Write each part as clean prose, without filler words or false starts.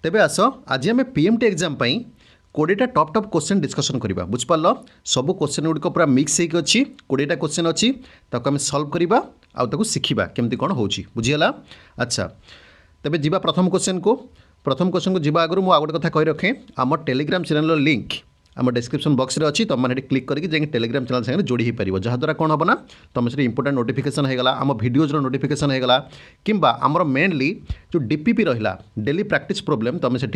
तेबे आस आज आम पीएमटी एग्जाम 20टा टॉप टॉप क्वेश्चन डिस्कशन करवा बुझिपार सब क्वेश्चन गुड़िक पूरा मिक्स होकर अच्छी 20टा क्वेश्चन अच्छी आम सल्व करवा आउ शिखा केमती कौन हो बुझीगला। अच्छा तेबे जीवा प्रथम क्वेश्चन को जीवा आगु मुझे गोटे कथा कही रखे आम टेलीग्राम चैनल लिंक आम डिस्क्रिप्शन बॉक्स रे अच्छी तुम मैंने क्लिक करके टेलीग्राम चैनल संगे जोड़ी हो पार जहाँद्वारा कौन हम ना तुम से इंपोर्टेंट नोटिफिकेशन होगा आम भिडियोज नोटिफिकेशन होगा कि आमर मेनली जो डीपीपी रहा डेली प्रैक्टिस प्रॉब्लम तुम से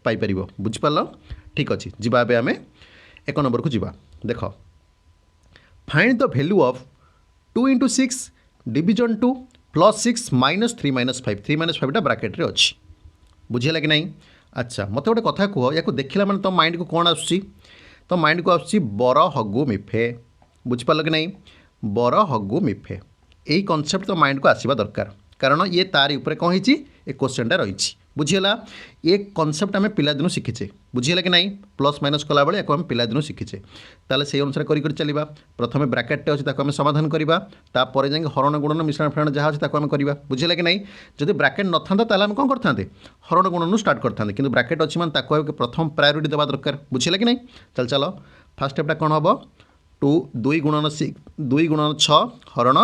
पाइपर बुझिपार ठीक अच्छे जीवा आम एक नंबर को जीवा देख find the value of 2 × 6 division 2 +6 -3 -5 3 -5 bracket रे अच्छी बुझीगला कि नहीं। अच्छा मत गोटे कथा कह या देखला मैंने तुम माइंड को कौन आसूँ तो माइंड को आसूँ बर हगु मिफे बुझिपार कि नहीं बर हगु मिफे यही कनसेप्ट तो माइंड को आसवा दरकार कारण ये तारी ऊपर कौन होती ए क्वेश्चनटा रही बुझीगला ये कनसेप्ट आम पिलादिन शिखीचे बुझीगला कि नहीं प्लस माइनस कला बेले आम पिलादिन शिखीचे ताले से अनुसार कर चलवा प्रथम ब्राकेटे अच्छे आम समाधान करवा तापर जाए हरण गुणन मिश्रण फेण जहाँ अच्छे आम करवा बुझीगला कि नहीं जब ब्राकेट न था आम कौन करते हरण गुणन स्टार्ट करते कि ब्राकेट अच्छी मैंने प्रथम प्रायोरीटी देवा दरकार बुझीगला कि नहीं चल फास्ट स्टेपटा कौन हम 2 गुणन 6 हरण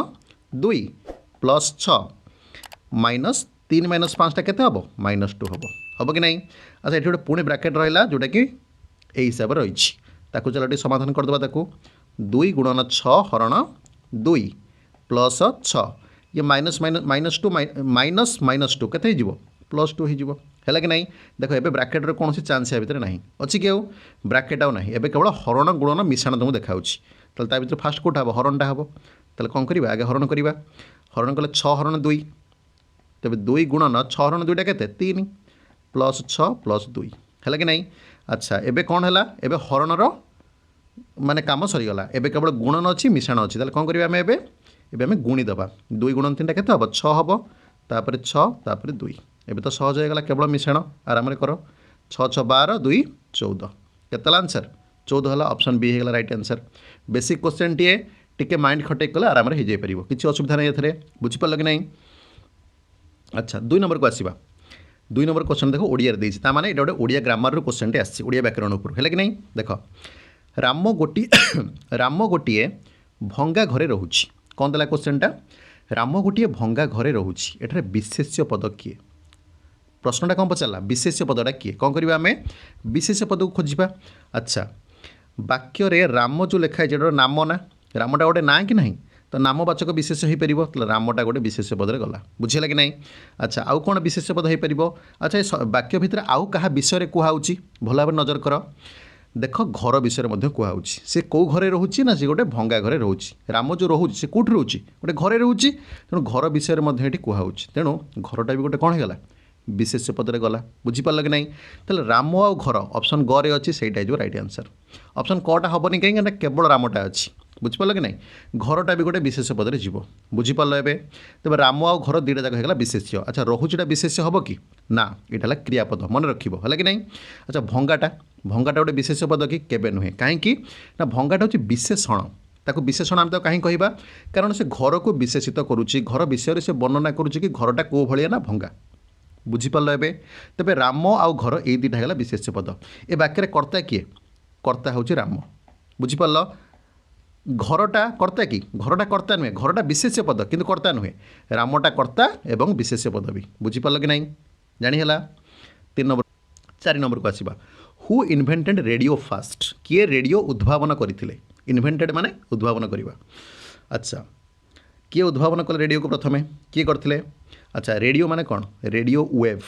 2 +6 -3 -5 के हम -2 हम कि नहीं। अच्छा ये गोटे पुणी ब्राकेट रहा जोटा कि यही हिसाब से रही चलो ये समाधान करदे 2 गुणन 6 हरण 2 +6 ये -2 -2 के +2 है कि नहीं देख ए ब्राकेट कौन सी चान्स या भितर ना अच्छी कि ब्राकेट आउ ना एवं केवल हरण गुणन मिश्रण तुमको देखा तो भर फास्ट कौटा हम हरणटा हम तो कौन करवा आगे हरण करवा हरण कले 6 हरण 2 तेज 2 गुणन 6 हरण 2टा के 3 +6 +2 है कि नहीं। अच्छा एबे कौन है एबे हरणर माने काम सरीगला एबे केवल गुणन अच्छी मिश्रण अच्छी कौन करवा आम एबे गुणीदे 2 गुणन 3टा के हम 6 हम तापर 6 तापर 2 एबे तो सहज होगा केवल मिश्रण आराम कर 6 6 12 2 14 केतला आंसर 14 है ऑप्शन बी होगा right answer. Basic question TA टिके माइंड खटे कले आराम हो जाए किसी असुविधा नहीं ये बुझिपार कि नहीं। अच्छा 2 नंबर को आसवा 2 नंबर क्वेश्चन देख ओडिया देती माने ये गोटे ओडिया ग्रामर क्वेश्चन टे आसी ओडिया व्याकरण उपर है कि नहीं देख राम गोटे भंगा घरे रोचे कौन देला क्वेश्चनटा राम गोटे भंगा घरे रोचे एठारे विशेष्य पद किए प्रश्नटा कौन पचारा विशेष्य पदटा किए कौन करवा आम विशेष्य पद को खोजा। अच्छा वाक्य राम जो लिखाई जेटार नाम ना रामटा गोटे ना कि ना तो नामवाचक विशेष्य हो पार रामटा गोटे विशेष्य पदरे गला बुझीगला कि नहीं। अच्छा आउ कौन विशेष्य पद हो पार अच्छा वाक्य भितर आउ क्या विषय कहुच्छी भल भाव नजर कर देख घर विषय कहूँ सी कौ घरे रोचे ना सी गोटे भंगा घरे रोचे राम जो रोचे से कौट रोचे गोटे घरे रोचे तेणु घर विषय कहूँ तेणु घरटा भी गोटे कौन होगा विशेष्य पदरे गला बुझीपार कि नहीं। तो राम आउ घर ऑप्शन ग रे अच्छी से राइट आंसर ऑप्शन कटा हेनी कहीं केवल रामटा अच्छी बुझीपार कि नहीं घरटा भी गोटे विशेष पदरे जीव बुझीपार एवं तेज राम आउ घर 2टा जाक होगा विशेष्य। अच्छा रोचीटा विशेष्य हम कि ना यहाँ है क्रियापद मन रखिए है कि नहीं। अच्छा भंगाटा गोटे विशेष्य पद कि केबे नुहे कहीं ना भंगाटा हूँ विशेषण ताको विशेषण आम तो कहीं कहवा कारण से घर को विशेषित करुच्ची घर विषय से वर्णना करुच्ची कि घरटा कौ भाया ना भंगा बुझीपार एवं तेज राम आउ घर ये 2टा है विशेष्य पद ए वाक्य कर्ता किए कर्ता हूँ राम बुझीपार घरटा कर्ता कि घरटा कर्ता नुहे घरटा विशेष्य पद किंतु कर्ता नुहे रामटा कर्ता एवं विशेष्य पद भी बुझीपार कि नहीं जानीला। 3 नंबर 4 नंबर को आसवा हु इन्वेंटेड रेडियो फास्ट किए रेडियो उद्भावन करते इन्वेंटेड माने उद्भावन करवा। अच्छा किए उद्भावन कले रेडियो को प्रथमे किए करते अच्छा रेडियो माने कौन रेडियो वेव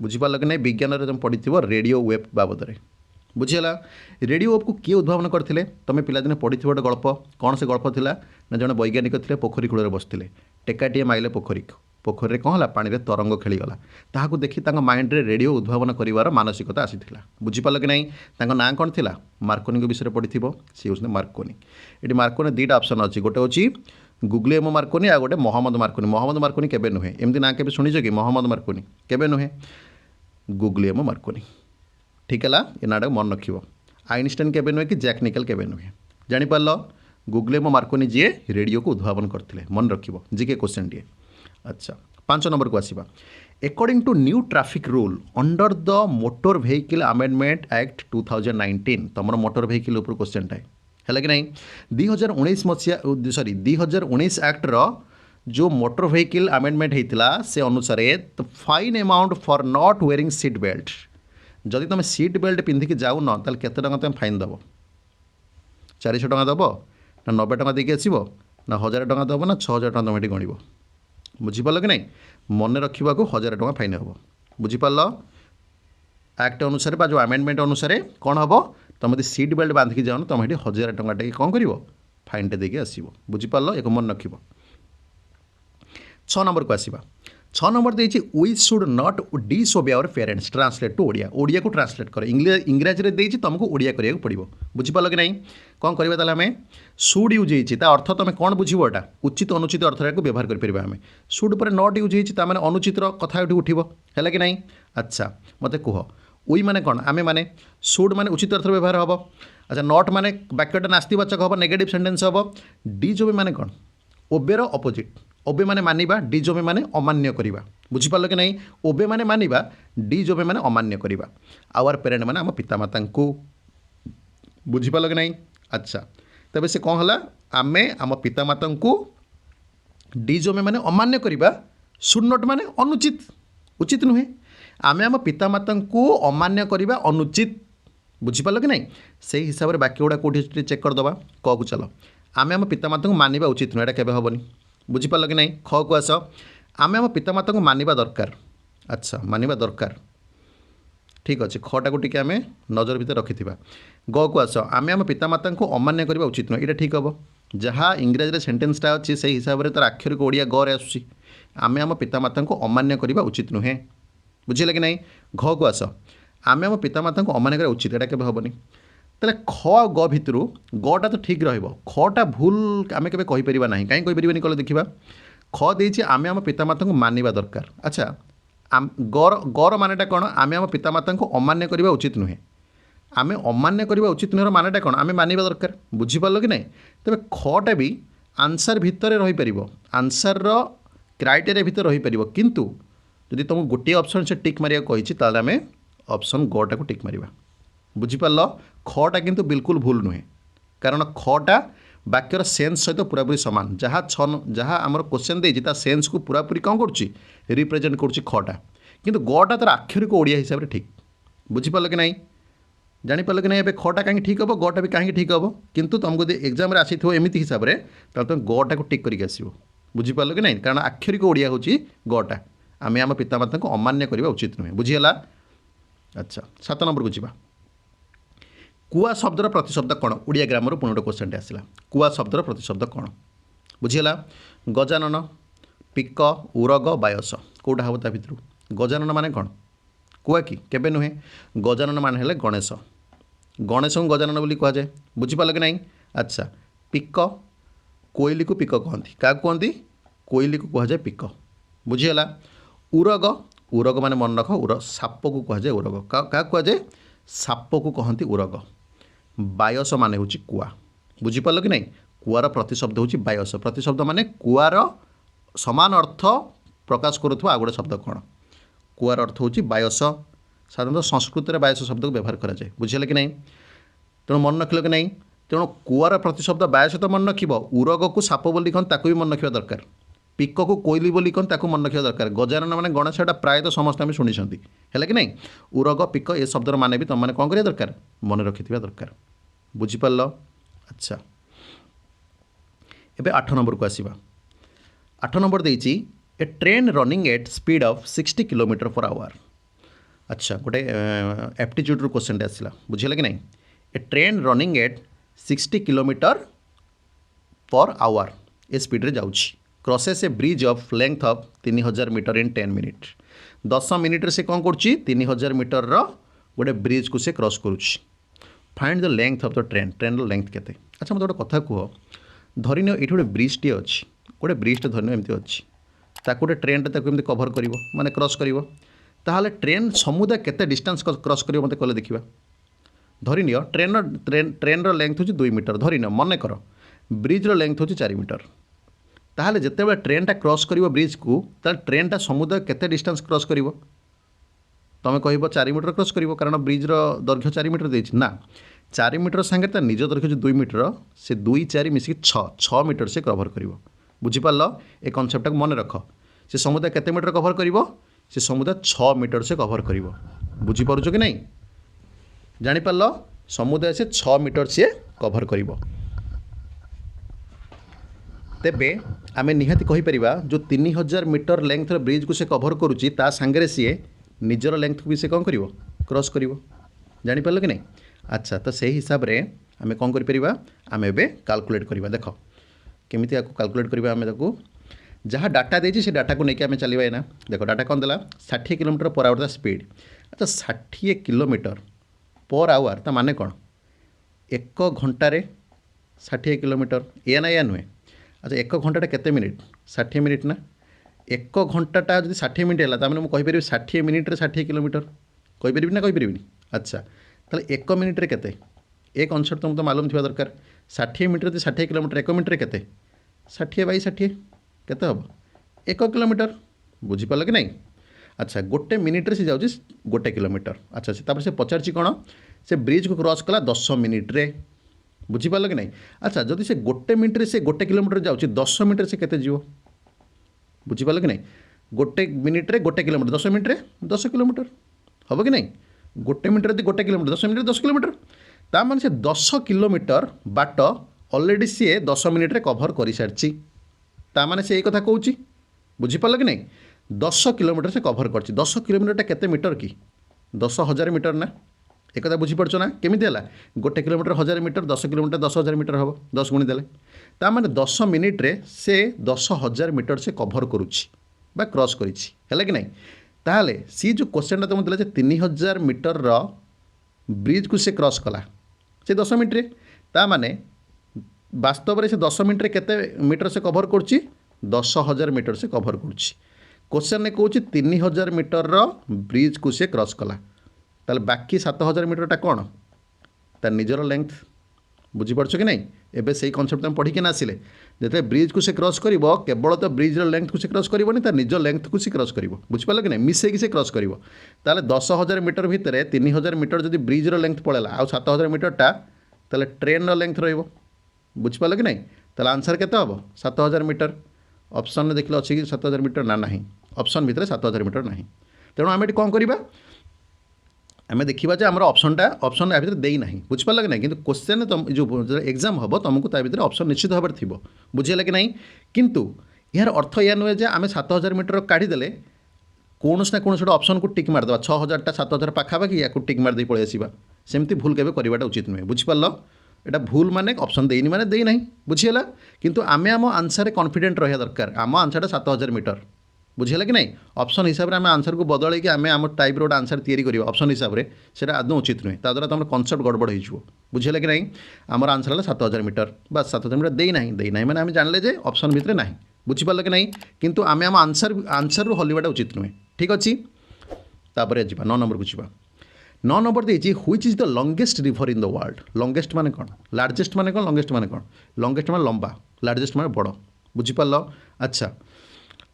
बुझीपार कि नहीं विज्ञान में पढ़ी रेडियो वेव बाबद में बुझीगला रेडियो वेव को किए उद्भावन करते तुम पिलादिने पढ़ी गोटे गल्प कौन से गल्प थिला ना जड़े वैज्ञानिक थे पोखरी कूल बसते टेकाटे माइले पोखरी कौन है पानी में तरंग खेलीगला ताकू देखी माइंड रे रेडियो उद्भावन कर मानसिकता आसीला बुझीपार कि नहीं ना कौन थी मार्कोनी विषय पढ़ी सी हूँ मार्कोनी ये मार्कोनी 2टा ऑप्शन अच्छी गोटे हूँ गुग्लिएमो मार्कोनी आ गोटे मोहम्मद मार्कोनी केबे नुहे एमती ना के शुणीच कि मोहम्मद मार्कोनी केबे नुहे गुग्लिएमो मार्कोनी ठीक है ये नाटा मन रख आइनस्टाइन केबे नुहे कि जैक निकेल केबे नुहे जानीपार गुग्लिएमो मार्कोनी जी रेडियो को उद्भावन करते मन रख जी के क्वेश्चन टे। अच्छा 5 नंबर को आसवा According to new traffic rule under the Motor Vehicle Amendment Act 2019 ତମର ମୋଟର ଭେହିକିଲ୍ ଉପରେ କ୍ୱେଶ୍ଚନଟା ହେଲା କି ନାହିଁ 2019 ମସିହା ସରି 2019 ଆକ୍ଟର जो मोटर व्हीकल आमेंडमेंट होता से अनुसार fine amount for not wearing seat belt जदि तुम सीट बेल्ट पिंधिकी जाऊन ताल केते टଙ୍କା तुम फाइन दब 400 टଙ୍କା दब ना 90 टଙ୍କା देके आसब ना 1000 टଙ୍କା दब ना 6000 टଙ୍କା तुम ये गणब बुझीपाल कि नहीं मन रखा 1000 टଙ୍କା फाइन हम बुझीपाल एक्ट अनुसार जो आमेंडमेंट अनुसार कौन हम तुम यदि सीट बेल्ट बांधिकी जाऊन तुम ये 1000 टଙ୍କା टे कौन कर फाइनटे देके आसब बुझीपाल एक मन रख 6 नंबर को आसवा 6 नंबर देती we should not disobey our parents translate to Odia Odia को ट्रांसलेट कर इंग्राजी में देती तुमको ओडिया करिया पड़ो बुझीपाल कि नहीं कौन करवा ताले आम शुड यूज होता अर्थ तुम कौन बुझा उचित अनुचित अर्थ को व्यवहार करें आम शुड पर नट यूज होता मैंने अनुचित कथा ये उठो है कि नहीं अच्छा मत कह वी माने कौन आम मैंने शुड माने उचित अर्थ व्यवहार हम अच्छा नट माने वाक्यटा नास्तिवाचक हम नेगेटिव सेंटेंस हम डिजोबे माने कौन ओबेर अपोजिट ओबे माने मानिबा डिजोबे माने अमान्य करिबा बुझीपाल कि नहीं ओबे माने मानिबा डिजोबे माने अमान्य करिबा आवर पेरेंट माने आम पितामाता को बुझीपाल कि नहीं अच्छा तबे से कौन हला आमे आम पितामाता को डिजोबे माने अमान्य करिबा शुड नॉट माने अनुचित उचित नुहे आमे आम पितामाता को अमान्य करिबा अनुचित बुझीपाल कि नहीं से हिसाब से बाकी गुड़ा कौटी चेक करदे क को चलो आमे आम पितामाता को मानिबा उचित नुहे केबे हेबनी बुझीपाल कि नहीं ख को आस आम आम पितामाता को मानिबा दरकार अच्छा मानिबा दरकार ठीक अच्छे खटा को टी आम नजर भितर रखि ग को आस आम आम पितामाता को अमान्य करवा उचित नुहे ये ठीक हम जहाँ इंग्राजी में सेंटेंसटा अच्छी से हिसाब से तार अक्षर को ओडिया ग रे आसुची आम आम पितामाता को अमान्य करवा उचित नुहे बुझे कि नहीं घ को आस आम आम पितामाता को अमान्य करवा उचित यहाँ केबे हेबनी तेल ख ग भितर गटा तो ठीक रटा भूल आम के कहीपर ना कहीं कहीपर कल देखा ख देती आम आम पितामाता को मानिबा दरकार अच्छा गर मानेटा कौन आम आम पितामाता को अमान्य करवा उचित नुहे आम अमान्य करवा उचित नुहे मानेटा कौन आम मानिबा दरकार बुझीपाल कि नहीं तेज खटा भी आंसर भितर रहीपर आंसर क्राइटेरिया भितर रहीपर किंतु जदि तुमको गोटे ऑप्शन से टिक मारिया कही आम ऑप्शन गटा को टिक मारिबा बुझीपाल खटा किंतु बिल्कुल भूल नुहे कारण खटा वाक्यर सेन्स सहित पूरापूरी सामान जहाँ जहाँ आमर क्वेश्चन देता सेन्स को पूरापूरी कौन कर रिप्रेजेंट कर खटा किंतु गटा तार आक्षरिक ओडिया हिसाब से ठीक बुझीपाल कि नहीं जापार कि नहीं ए खटा कहीं ठीक हम गटा भी कहीं ठीक हम किंतु तुमको जो एग्जाम आसी एमती हिसाब से तुम गटा को टिक करके आसो बुझीपाल कि नहीं कारण आक्षरिक ओडिया हूँ गटा आम आम पितामाता को अमान्य करवा उचित नुहे बुझीगला अच्छा 7 नंबर को जावा कुआ शब्दर प्रतिशब्द कौन ओडिया ग्रामर पुनः गोटे क्वेश्चन आसला कुआ शब्दर प्रतिशब्द कौन बुझीगला गजानन पिक उरग बायस कौटा हम ता भितर गजानन माने कौन कुआ कि केबे नुहे गजानन माने हेले गणेश गणेश को गजानन बोली कह जाए बुझीपाल कि नहीं अच्छा पिक कोइली को पिक कहती क्या कहती कोइली को कह जाए पिक बुझीगला उरग उरग माने मन रख उर साप को कह जाए उरग क्या कह जाए साप को कहती उरग बायस माने हूँ कुआ बुझीपाल कि नहीं कुआर प्रतिशब्द हूँ बायस प्रतिशब्द माने कुआर समान अर्थ प्रकाश करुवा गोटे शब्द कौन कुआर अर्थ हूँ बायस साधारणतः संस्कृत में बायस शब्द को व्यवहार कराए बुझे कि नहीं तेणु मन रखिल कि नहीं तेणु कुआर प्रतिशब्द बायस तो मन रख उरग को साप बोली कौन ताकू भी मन रखा दरकार पिक को कोइली बोली कौन ताकू मन रखा दरकार गजानन माने गणेश प्रायतः समस्त आम शुणी है कि नहीं उरग पिक ये शब्दर माने भी तुम कौन करा दरकार मन रखि दरकार बुझीपाल अच्छा एबे 8 नंबर को आसवा 8 नंबर देती a train running at speed of 60 kilometre per hour अच्छा गोटे एप्टीट्यूड क्वेश्चन आसला बुझे कि नहीं a train running at 60 kilometre per hour a speed रे जाउछि crosses a bridge of length of 3000 metre in 10 minute 10 minute से कौन कर 3000 मीटर गोटे ब्रिज को से क्रॉस करुच्ची find the length of the train train length केते अच्छा मत गोटे कथा कह धरी ये गोटे ब्रिजटे अच्छी गोटे ब्रिजटे धरी एमती अच्छी ताको गोटे ट्रेनटे एमती कभर कर माने क्रॉस कर ताहले ट्रेन समुदाय केते डिस्टेंस क्रॉस कर मत कले देखा धरी नियो ट्रेन लेंथ हूँ 2 मीटर धरी नियो मन कर ब्रिज्र लेंथ हूँ 4 मीटर ताहले जेतेबेले ट्रेनटा क्रॉस करिवो ब्रिज को ताहले ट्रेनटा समुद्र केते डिस्टेंस क्रॉस करिवो तुम कह 4 मीटर क्रॉस करिवो कारण ब्रिजर दैर्घ्य 4 मीटर देछि ना 4 मीटर संगे ता निज दैर्घ्य जो 2 मीटर से 2 4 मिसिक 6 मीटर से कभर करिवो बुझिपाल ए कनसेप्ट मन रख से समुद्र केते मीटर कभर करिवो से समुद्र 6 मीटर से कभर करिवो बुझिपारुछ कि नहीं जानिपाल समुद्र से 6 मीटर से कभर करिवो तेबे आमे निहाती कहि परिबा जो 3000 मीटर लेंथ ब्रिज को से कभर करुच्ची ता सांगरे सी निजर लेंथ को भी से कौन करिवो क्रॉस करिवो जानिपाल कि नहीं अच्छा तो सही हिसाब रे आमे कौन करि परिबा आमे एबे कैलकुलेट करिबा देखो केमिति आको कैलकुलेट करिबा आमे ताको जहाँ डाटा देछि से डाटा को लेके आमे चलिबा ना देखो डाटा कौन देला 60 किलोमीटर पर आवर स्पीड अच्छा 60 किलोमीटर पर आवर ता माने कौन 1 घंटे 60 किलोमीटर ए ना या नुहे अच्छा 1 घंटा केते मिनिट 60 मिनिट ना 1 घंटाटा जो 60 मिनिट है मैंने मुझे 60 मिनिट्रे 60 किलोमीटर कहीपरि ना कहीपरि अच्छा ताले 1 मिनिट्रे केते ए कनसेप्ट तुमको मालूम थी दरकार 60 मिनिट्रे 60 किलोमीटर 1 मिनिट्रे केते 60 बाई 60 केते हम 1 किलोमीटर बुझीपाल कि नहीं अच्छा गोटे मिनिट्रे से जाऊँगी 1 किलोमीटर अच्छा से से पचार कौन से ब्रिज को क्रॉस कला 10 मिनिट्रे बुझीपाल कि नहीं अच्छा जदि से 1 मिनिट्रे से 1 किलोमीटर जाऊँगी 10 मिनिट्रे से केते जीव बुझीपाल कि नहीं 1 मिनिट्रे 1 किलोमीटर 10 मिनिट्रे 10 किलोमीटर हम कि नहीं 1 मिनिट्रे यदि 1 किलोमीटर 10 मिनिट्रे 10 किलोमीटर ता माने से 10 किलोमीटर बाट ऑलरेडी सी 10 मिनिट्रे कभर कर सारी ता माने से कथा कहूँ बुझीपाल कि नहीं 10 किलोमीटर से कभर कर 10 किलोमीटर केते मीटर कि 10,000 मीटर ना एक कथा बुझीपार ना केमी है 1 किलोमीटर 1000 मीटर 10 किलोमीटर 10,000 मीटर हम 10 गुणी देले ता माने 10 मिनिट्रे से 10,000 मीटर से कभर करुच्ची बा क्रॉस करिछि है कि नहीं ताहले सी जो क्वेश्चन तुम दिला 3000 मीटर ब्रिज को से क्रॉस कला से 10 मिनिट्रे ता माने वास्तव में से 10 मिनिट्रे केते मीटर से कभर करुच्ची 10,000 मीटर से कभर करुच्ची क्वेश्चन ने कहूँ 3000 मीटर ब्रिज को से क्रॉस कला ताले बाकी 7,000 मीटरटा कौन तार निजर लेंथ बुझीपार कि नहीं एबे सही कनसेप्ट तुम पढ़ी ना आसिले जो ब्रिज को से क्रॉस कर केवल तो ब्रिजर लेंथ को से क्रॉस करनी तार निज लेंथ को से क्रॉस कर बुझिपाल कि नहीं मिसेक से क्रॉस कर ताले 10,000 मीटर भितर 3,000 मीटर जब ब्रिजर लेंथ पड़ेगा आउ 7,000 मीटरटा ताले ट्रेन लेंथ रही बुझिपाल कि नहीं ताले आंसर केते हम 7,000 मीटर ऑप्शन देखले अच्छी कि 7,000 मीटर ना नहीं ऑप्शन भितर 7,000 मीटर ना तेणु आम ये कौन करवा आम देखा जे आम ऑप्शन या भर देना बुझिपार कि नहीं कि क्वेश्चन तुम जो एग्जाम हम तुमको ता भर ऑप्शन निश्चित भाव थी बुझेगा कि नहीं किंतु यार अर्थ या नुहे जे आम 7,000 मीटर काढ़ीदे कौन ना कौन गोटे ऑप्शन को टिक मारदे 6,000 7,000 पाखापाखि या टिक मारदे पलि आसवा सेमती भूल केवे करवाटा उचित नुहे बुझिपार एटा भूल माने ऑप्शन देनी माने देना बुझीगला किंतु आमे आम आंसर कॉन्फिडेंट रहा दरकार आम आंसरटा 7,000 मीटर बुझीगला कि नहीं ऑप्शन हिसाब से आम आंसर को बदल कि आम आम टाइप रोड आंसर तैयारी करियो ऑप्शन हिसाब से सेटा आदौ उचित नुहे ता द्वारा तुम कनसेप्ट गड़बड़ हो बुझीगला कि नहीं आमर आंसर है 7,000 मीटर बस 7,000 मीटर देना मैंने आम जानले जे ऑप्शन भितर ना बुझीपार कि नहीं किंतु आम आम आंसर रु हलिबाटा उचित नुहे ठीक अच्छी तापर जी 9 नंबर को जी 9 नंबर देखिए which is the longest river in the world longest माने कौन लार्जेस्ट माने कौन लंगेस्ट माने कौन लंगेस्ट माने लंबा लार्जेस्ट माने बड़ बुझीपार अच्छा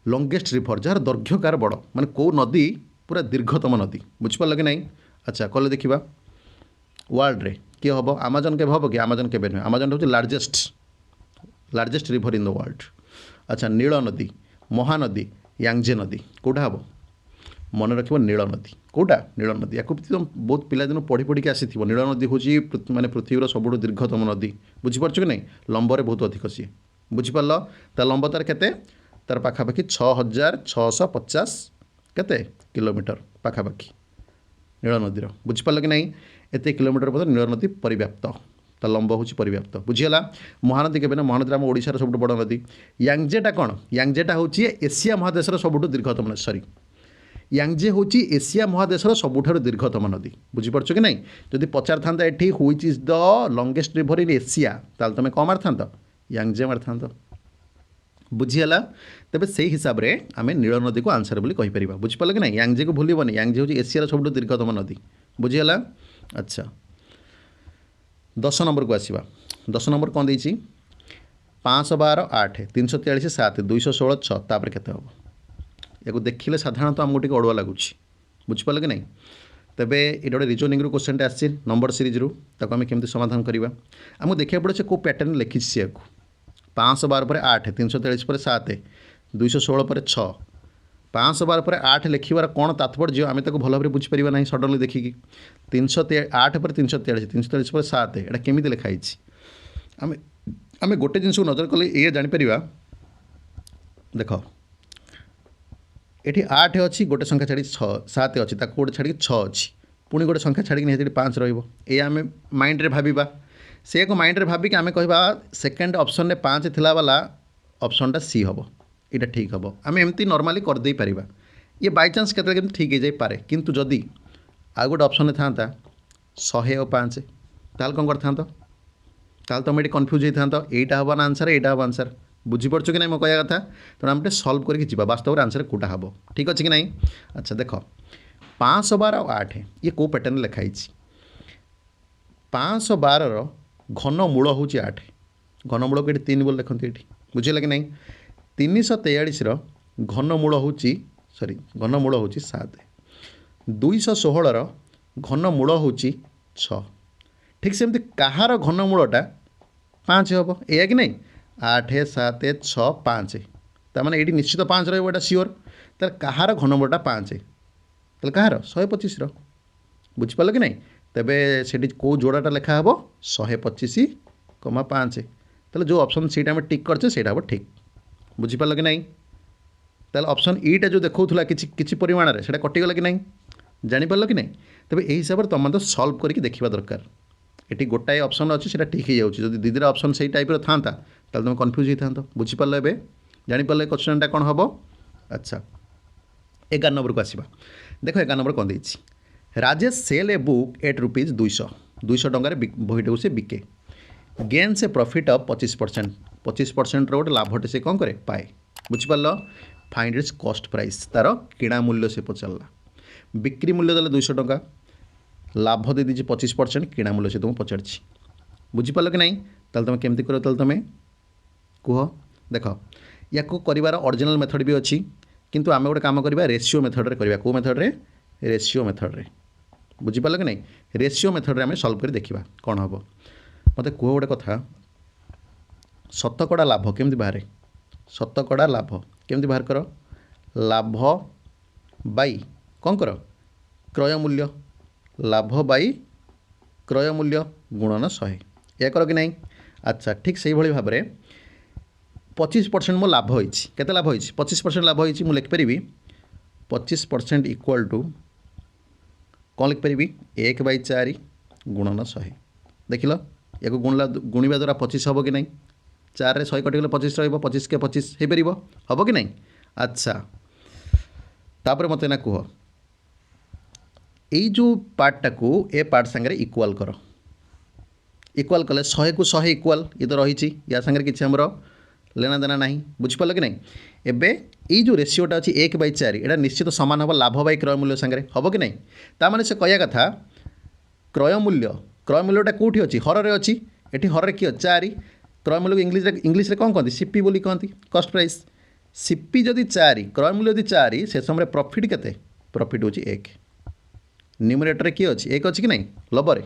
लंगेस्ट रिवर जार दैर्घ्य कार बड़ माने कौ नदी पूरा दीर्घतम नदी बुझीपार कि नहीं अच्छा कले देखा वर्ल्ड रे किए हम आमाजन के हम कि आमाजन के नुहे आमाजन हूँ largest river in the world अच्छा नील नदी महानदी यांगजे नदी कौटा हम मन रख नील नदी कौटा नील नदी या तुम बहुत पिलादिन पढ़ी पढ़ी आसी नील नदी हूँ माने पृथ्वीर सब दीर्घतम नदी बुझीपार कि नहीं लंबर बहुत अधिक सी बुझीपार ता लंब तार केते तार पाखापाखि 6,650 केते किलोमीटर पाखापाखि नील नदीर बुझीपार कि नहीं एत किलोमीटर पर नील नदी परिव्याप्त ता लंब हूँ परिव्याप्त बुझीगला महानदी के महानदी आम ओडिशार सब बड़ नदी यांगजेटा कौन यांगजेटा हूँ एशिया महादेश सब दीर्घतम सॉरी यांगजे हूँ एशिया महादेशर सबुठार दीर्घतम नदी बुझीपार कि नहीं जदि पचार था ये which is the longest river in Asia ताल तुम कौन मार था यांगजे मार था बुझीगला तेज से हिसाब से आम नील नदी को आंसर बोली कहीपर बुझीपार कि नहीं यांगजे को भूलबनी यांगजे हूँ एशियार सब दीर्घतम नदी बुझीगला अच्छा 10 नंबर को आसवा 10 नंबर कौन देती 512 8 343 7 216 6 तापर केते हम या देखिले साधारणतः आमको टी अड़ुआ लगुच बुझिपारे कि नहीं तेबे ये गोटे रिजनिंग रू क्वेश्चन आसी नंबर सीरीज रू ताको आम केमती समाधान करवा आमको देखा पड़े कौ पैटर्न लिखी सी 512 पर 8 343 पर 7 216 पर 6 512 पर 8 लिखार कौन तात्पर्य आम ताको भल भाव बुझीपर ना सडनली देखिकी 308 पर 343 343 पर 7 यहाँ केमी लिखाई आम आम गोटे जिनस नजर कले ये जापर देख ये 8 अच्छी गोटे संख्या छाड़ी 7 अच्छी गोटे छाड़ी 6 अच्छी पुणी गोटे संख्या छाड़ी निहत 5 रही माइंड रे भाविबा से को माइंड रे भाविक आम कह सेकेंड ऑप्शन में 5 थिला वाला ऑप्शनटा सी हम यहाँ ठीक हम आम एमती नॉर्मली करदे पारिबा ये बाय चांस केते ठीक हो जाई पारे किंतु जदि आ गोटे ऑप्शन था 100 और 5 ताल कौन कर ताल तुम ये कन्फ्यूज होता यहाँ हम आंसर यहाँ हम आंसर बुझीपार कि नहीं मो कह कथा तेना आम सल्व करके वास्तव में आंसर कौटा हम ठीक अच्छे कि नहीं अच्छा देख 512 और 8 ये कौ पैटर्न लिखाई 512 घनमूल हूँ 8 घनमूल को 3 बोल देखते ये बुझेगा कि नहीं 343 घनमूल हूँ सॉरी घनमूल हूँ 7 216 घनमूल हूँ 6 ठीक सेमती कहार घनमूलटा 5 हम या कि नहीं 8 7 6 5 ताने ये निश्चित 5 रहा सियोर तार कहार घनमूलटा 5 ताल कहार 125 बुझिपाल कि नहीं तेबे से कौ जोड़ाटा लिखा हम 125,5 ताले जो ऑप्शन सीटा में टिक करछे सेटा हम ठीक बुझिपाल कि नहीं ताले ऑप्शन ईटा जो देखौथुला किछि परिमाण रे सेटा कटिगला कि नहीं जानिपाल कि नहीं तेबे एही हिसाब रे तुम तो सॉल्व करके देखिबा दरकार ये गोटाए ऑप्शन अच्छी से ठीक हो जाऊँगी जब दीदी ऑप्शन से टाइप था तुम कन्फ्यूज होता बुझीपार ए जापारे क्वेश्चनटा कौन हम अच्छा 11 नंबर को आसवा देख 11 नंबर कौन देती Rajesh sell a book at rupees 200 टकर बहीटा से बिके गेन से प्रॉफिट ऑफ 25% 25% रोटे लाभटे से कौन करे पाए बुझीपार फाइंड इट्स कॉस्ट प्राइस तार किणा मूल्य से पचारा बिक्री मूल्य देले 200 टका लाभ दे दीजिए 25% किणा मूल्य से तुमको पचार बुझीपार कि नहीं ताल तुम केमती कर तुम कह देख या कर ओरिजिनल मेथड भी अच्छी किंतु आम गोटे काम करवा रेशियो मेथड रे करवा को मेथड रे रेशियो मेथड रे बुझीपार कि नहीं रेशियो मेथड रे आम सल्व कर देखा कौन हम मत कह गोटे कथा शतकड़ा लाभ केमती बाहर शतकड़ा लाभ केमती बाहर कर लाभ बाई कौन कर क्रय मूल्य लाभ बाई क्रय मूल्य गुणन 100 या कर कि नहीं अच्छा ठीक से भाव में 25% मो लाभ होती केते लाभ होती 25% लाभ होती मुझे लिखिपरि 25% इक्वाल टू कौन लिखिपरि 1/4 गुणन 100 देख लो या गुणवा द्वारा 25 हम कि नहीं 4 रे 100 कटिगले 25 रही 25 हो पार हम कि नहीं अच्छा तापर मत ना कह यही जो पार्टा को ए पार्ट सांगे इक्वाल कर इक्वाल कले 100 को 100 इक्वाल ये तो रही या सांगे किसी आमर लेना देना ना बुझिपाल कि नहीं एबे ये जो रेशियोटा अच्छी 1/4 यहाँ निश्चित सामान हम लाभ बाई क्रय मूल्य सांगे हम कि नहीं ताने से कह कथा क्रय मूल्यटा कौटी अच्छी हर अच्छी ये हर किए 4 क्रय मूल्य इंग्लीश कौन कहते सीपी बोली कहती कॉस्ट प्राइस सीपी जदि 4 क्रय मूल्य यदि 4 से समय प्रॉफिट केते प्रॉफिट हूँ 1 न्यूमरेटर किए अच्छी 1 अच्छी कि नहीं लभरे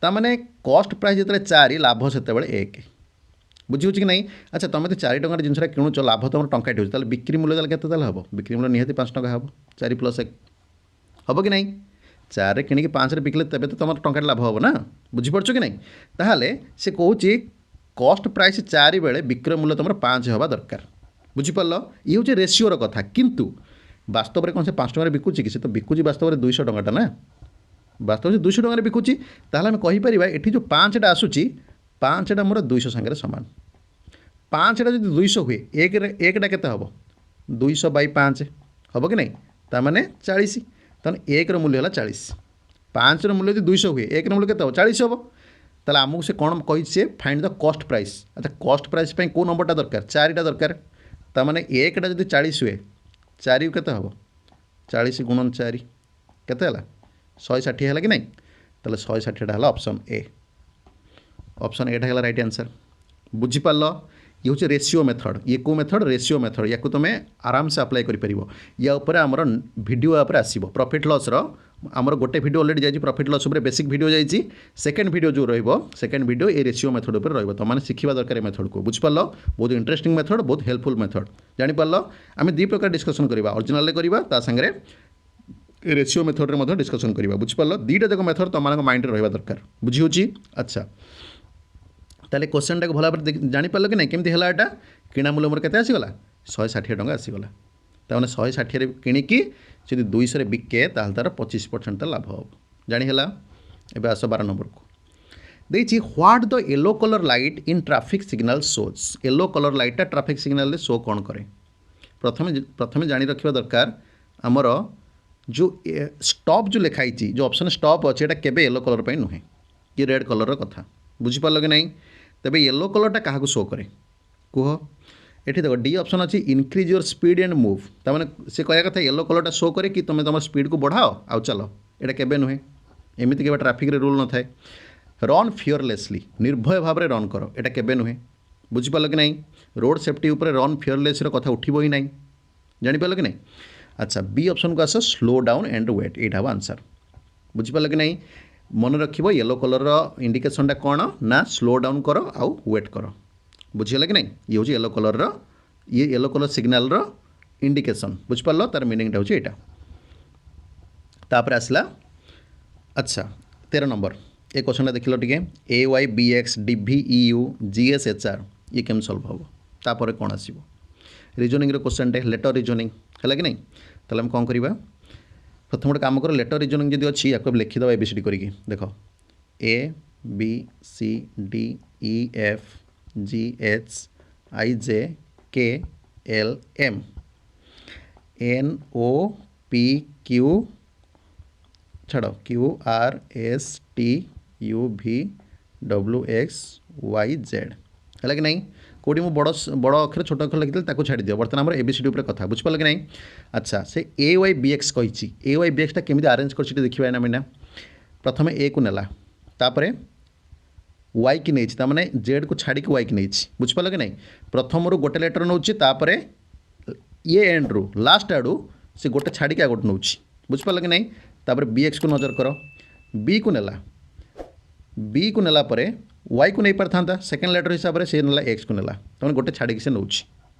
ताने कॉस्ट प्राइस जो 4 लाभ से 1 बुझे कि नहीं अच्छा तुम तो 4 टकर जिनसा किणुच लाभ तुम टंका हो बिक्री मूल्य के हम बिक्री मूल्य निहत 5 टका हम 4 + 1 हम कि नहीं 4 कि 5 बिकले तेज तो तुम टंका लाभ हम ना बुझीपार कि नहीं ताहले से कौच कॉस्ट प्राइस 4 बेले बिक्रय मूल्य तुम 5 हवा दरकार बुझीपार ये हूँ रेशियोर कथा किंतु वास्तव में कौन से 5 टकर बिकुची कि तो बिकुची वास्तव में 200 टकाटा ना वास्तव में 200 टकर बिकुची ताहले आम कहीपर ये जो 5टा आसूची 5टा मोर 200 सांगे सामान 5टा जो 200 हुए एकटा केते हम 200/5 हम कि नहीं ताने 40 ताने 1 मूल्य है 40 5 मूल्य यदि 200 हुए 1 मूल्य केते 40 हम ताले आमको से कौन कही फाइंड द कॉस्ट प्राइस अच्छा कॉस्ट प्राइस कौ नंबरटा दरकार 4टा दरकार ताने 1टा जब 40 हुए 4 केते हम 40 × 4 केते हला 160 है कि नहीं ताले 160टा है ऑप्शन ए ऑप्शन एटा है राइट आंसर बुझीपार ये हूँ रेशियो मेथड ये को मेथड रेशियो मेथड या तुम आराम से अप्लाई कर या आमर भिडियो आसो प्रॉफिट लॉस आमर गोटे भिडियो ऑलरेडी जाइए प्रॉफिट लॉस बेसिक भिडियो जाइए सेकेंड भिडियो जो सेकेंड भिडियो ये रेशियो मेथड उपर रही तुमने शिखा दरकार मेथड को बुझिपार बहुत इंटरेस्टिंग मेथड बहुत हेल्पफुल मेथड जापार आम दी प्रकार डिस्कसन करवा ओरिजिनल करवा सागर रेशियो मेथड में डिस्कसन करवा बुझिपार दीटा जाक मेथड तुम माइंड रहा दरकार बुझी होची अच्छा ताले क्वेश्चन टाक भल भाव जापार कि नहीं केमती है यहाँ किणा मूल्य मोर के आसीगला 160 टଙ୍କା आसीगला ताने 160 किणिकी जब 200 बिके ताल तार 25% लाभ हम जानीला एवं आस 12 नंबर को देखिए what the yellow colour light in traffic signal shows yellow colour लाइटा ट्रैफिक सिग्नल शो कौन करे प्रथम जानी रखा दरकार आमर जो स्टॉप जो लिखाई जो ऑप्शन स्टॉप अच्छे यहाँ केबे येलो कलर पे नुहे कि रेड कलर कथा बुझिपार कि नहीं तेबे येलो कलरटा क्या शो करे कह ये देख डी ऑप्शन अच्छी increase your speed and move तमें से कह कथा येलो कलरटा शो करे कि तुम तुम स्पीड को बढ़ाओ आउ चलो यहाँ केबे नुहे एमती के ट्राफिक रूल न थाए रन फियरलेसली निर्भय भाव में रन कर यहाँ केबे नुहे बुझिपार कि नहीं रोड सेफ्टी उपर रन फियरलेस कथा उठब ही ना जापार कि नहीं अच्छा बी ऑप्शन को आस स्लो डाउन एंड वेट यहाँ हम आंसर बुझिपार कि नहीं मन रख येलो कलर इंडिकेशनटा कौन ना स्लो डाउन कर आउ वेट कर बुझीगला कि नहीं ये हूँ येलो कलर ये येलो कलर सिग्नाल इंडिकेशन बुझिपार तार मीनिंगटा हूँ यहाँ तापर आसला अच्छा 13 नंबर ये क्वेश्चन देख लो टे ए वाई बी एक्स डी भी E U G S H R ये केम सल्व हम तापर कौन आसो रिजनिंग क्वेश्चन टे लेटर रिजनिंग है कि नहीं ताहले आम कौन करवा प्रथम गोटे कम कर लेटर रिजनिंग जब अच्छी या लिखिदेव एबीसीडी करके देख A B C D E F G H I J K L M N O P Q छाड़ Q R S T U भी डब्ल्यू एक्स वाई जेड है कि नहीं कौटी मुझे बड़ अक्षर छोट अक्षर लिखी छाड़ दियो बर्तमान आम एबीसीडी कथा बुझिपार कि नहीं अच्छा से ए वाई बी एक्स कही ए वाई बी एक्सटा केमी आरेंज कर देखा ना मैंने प्रथम ए को नेला तापर वाई की नहीं मैंने जेड को छाड़ी वाई की नहीं बुझिपार कि नहीं प्रथम रू गोटे लेटर नौ ये एंड रू लास्ट आड़ू से गोटे छाड़ी आ गोटे नौ बुझिपार कि नहीं तापर बी एक्स को नजर कर बी को नेला बी को नेला परे वाई को नहीं पार था सेकेंड लेटर हिसाब से नेला एक्स को नेला तमें गोटे छाड़ी से नौ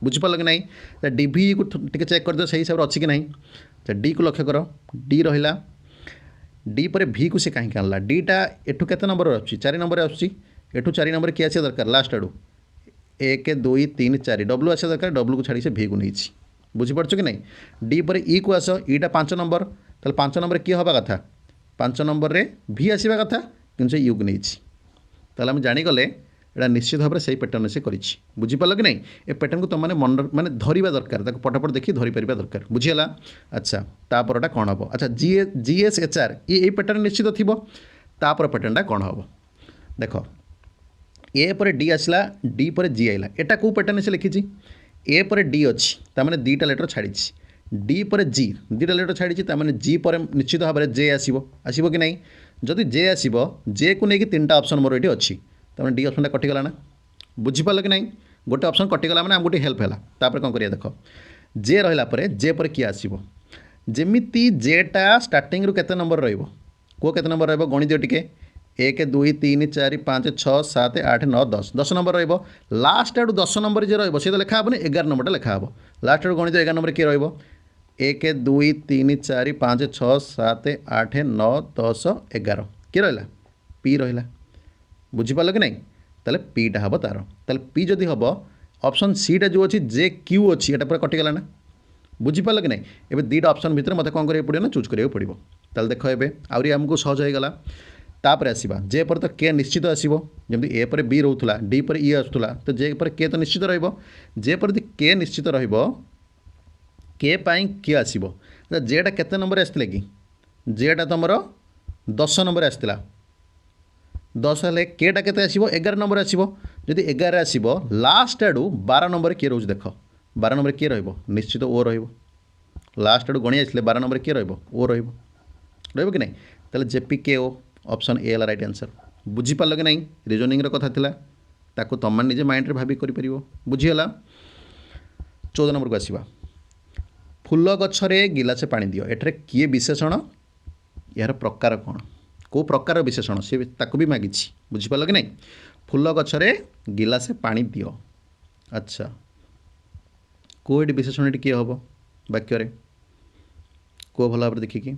बुझिपार कि नहीं डी भी को टे चेक कर दियो से हिसाब से अच्छी कि नहीं डी को लक्ष्य कर डी रहा डी पर भी को सी कहीं आनला डीटा एठू के नंबर आसूँ 4 नंबर आसूँ 4 नंबर किए आसा दरकार लास्ट आड़ू 1 2 3 4 डब्ल्यू आसा दरकार डब्ल्यू को छाड़ी से भी को नहीं बुझीपार कि नहीं डी पर ई को आस ईटा 5 नंबर ताल 5 नंबर किए हवा कथा 5 नंबर रे भी आसवा कथा कि यू को नहीं ताल आम जानीगले यहाँ निश्चित भाव में से पैटर्न से बुझीपार कि नहीं ए पैटर्न को तुम मन माने धरवा दरकार पटापट देखी धरीपर दरकार बुझीगला अच्छा तापरटा कौन हम अच्छा जी एस एच आर ये पैटर्न निश्चित थी तापर पैटर्नटा कौन हम देख ए पर डी आसला डी पर जी आइला एटा कौ पैटर्न से लिखी ए पर डी अच्छी ताने दीटा लेटर छाड़ी डी पर जी दीटा लेटर छाड़ी ताने जी पर निश्चित भाव में जे आसो कि नहीं जदि जे आसो जे को लेकिन 3टा ऑप्शन मोर ये अच्छी तमें डी ऑप्शन कटिगला ना बुझीपार कि नहीं गोटे ऑप्शन कटिगला मैंने गोटे हेल्प है तापर कौन करिया देख जे रहा जे पर किए आसो जमीती जेटा स्टार्टिंग रू केते नंबर रहिबो को केते नंबर रहिबो गणि दियो टिके 1 2 3 4 5 6 7 8 9 10 10 नंबर रहिबो लास्ट आडू 10 नंबर जे रहिबो से तो लिखा हेबो 11 नंबरटा लिखा हेबो लास्ट आडू गणि 11 नंबर किए रहिबो 1 2 3 4 5 6 7 8 9 10 11 किए रहिला पी रहिला बुझीपार कि नहीं ताले पीटा हम तार ताले पी जदि हम ऑप्शन सीटा जो अच्छी जे क्यू अच्छी यहाँ पूरा कटिगला ना बुझीपार कि नहीं एबे दीटा ऑप्शन भितर मत कौन करिया पड़ो ना चूज करिया पड़ो ताले देख ए आहरी आमको सहज होगला तापर आसवा जे पर तो के निश्चित आसो जमी ए पर बी रोला डी पर ई आसूला तो जे पर के तो निश्चित जे पर के निश्चित के पाई के आसो जेटा केते नंबर आसते कि जेटा तुमर 10 नंबर आसला 10 हेल्ले केटा केते आसो 11 नंबर आसो जदि 11 आसो लास्ट आड़ू 12 नंबर किए रोज देख 12 नंबर किए निश्चित ओ लास्ट आड़ू गणी आसले 12 नंबर किए ओ कि नहीं ताले जेपी के ओ ऑप्शन ए है राइट आंसर बुझीपार कि नहीं रिजनिंग कथा थिला ताको तुम निजे माइंड रे भाभी करि परिबो बुझिगला 14 नंबर को आसीबा फूल गछरे गिलासे पानी दियो एठरे किए विशेषण यार प्रकार कौन को प्रकार विशेषण सी ताको भी मागिछि बुझी पाल कि नहीं फूल गछरे गिलासे पानी दियो अच्छा को एटी विशेषण एटी किए हम वाक्य को भल भाव देखिकी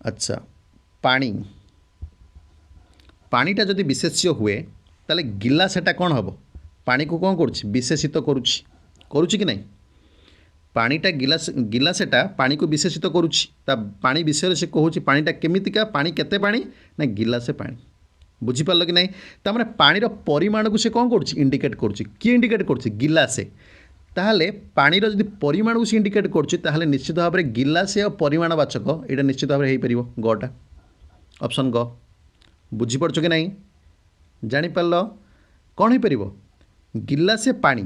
अच्छा पानी पानीटा जदि विशेष्य हुए ताले गिलास एटा कौन हम पानी को कौन करुच्ची विशेषित करुच्ची कि नहीं पानीटा गिलास गिलासेटा पानी को विशेषित करुच्ची पानी विषय से कहूँ पानीटा केमितिका पानी केते पानी ना गिलासे पानी बुझीपार कि नहीं तार पानीर परिमाण को से कौन करुच्ची इंडिकेट करुच्ची किए इंडिकेट करुच्ची गिलासे ताहले पानीर जदि परिमाण को से इंडिकेट करुच्ची ताहले निश्चित भाव में गिलासे और परिमाणवाचक यहाँ निश्चित भाव में हो गटा ऑप्शन ग बुझीपड़ कि नहीं जापार कौन हो पार गिलासे पानी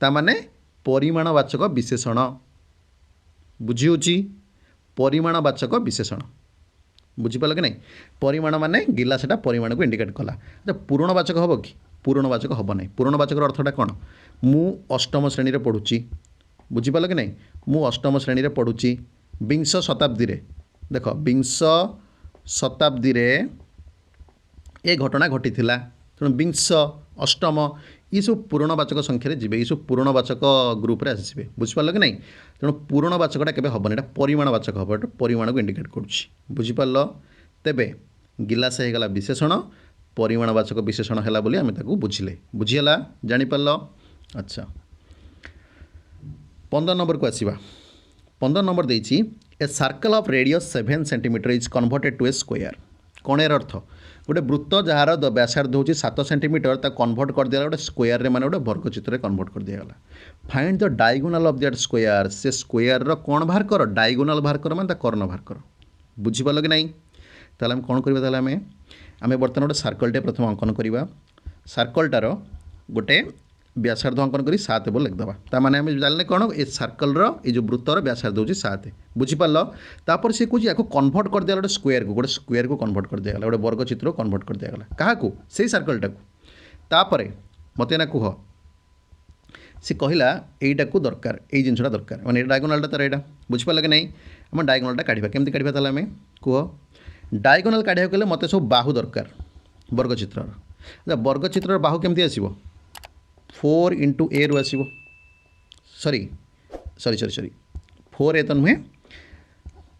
ता माने परिमाणवाचक विशेषण बुझी होची परिमाणवाचक विशेषण बुझीपाल कि नहीं परिमाण माने गिलासटा परिमाण को इंडिकेट कला अच्छा पूरणवाचक हम कि पूरणवाचक हम ना पूरणवाचक अर्थटा कौन मु अष्टम श्रेणी में पढ़ुची बुझीपाल कि नहीं मु अष्टम श्रेणी में पढ़ुची विंश शताब्दी रे देख विंश शताब्दी रे ए घटना घटी तेणु विंश अष्टम ये सब पूरणवाचक संख्यार जी ये सब पूरणवाचक ग्रुप रे आसवे बुझीपार कि नहीं तेणु पूरणवाचकटा केबे हबनी एटा परिमाणवाचक हम एटा परिमाण को इंडिकेट करुच्ची बुझीपार तेबे गिलास हो गला विशेषण परिमाणवाचक विशेषण है बोली आम बुझिले बुझीगला जापार अच्छा 15 नंबर को आसवा 15 नंबर देछि a circle of radius 7 centimetre is converted to a square कौन यार अर्थ गोटे वृत्त जार व्यासार्ध हूँ 7 सेंटीमीटर ता कन्वर्ट कर दिया गोटे स्क्वायर रे माने गोटे वर्गचित्र कन्वर्ट कर दिया find the diagonal of that square से स्क्वायर रो कौन बाहर कर डायगोनाल बाहर कर माने कर्ण बाहर कर बुझीपाल कि नहीं ताले हम कौन करबा ताले आमे बर्तमान गोटे सर्कलटे प्रथम अंकन करवा सर्कलटार गोटे व्यासार्ध अंकन करी 7 बोल लिखिदेवा ता माने आमे जानले कौन ए सर्कलर ये जो वृत्तर व्यासार्ध हूँ 7 बुझीपार तापर से कौन या कन्वर्ट कर दिया गोटे स्क्वायर को कन्वर्ट कर दिया गोटे वर्गचित्र को कन्वर्ट कर दिया क्या से सर्कलटा को तापर मत ना कह सी कहला यहीटा को दरकार ये जिनसा दरकार मैंने डायगोनालटा तार यहाँ बुझीपार कि नहीं आम डायगोनालटा काढ़ा केमती काढ़ा ताला आम कह डायगोनाल काढ़ा कले मत सब बाहु दरकार वर्गचित्र वर्गचित्र बाहु केमती आसो 4 इंटू ए रु आसो सरी 4 ए तो नुहे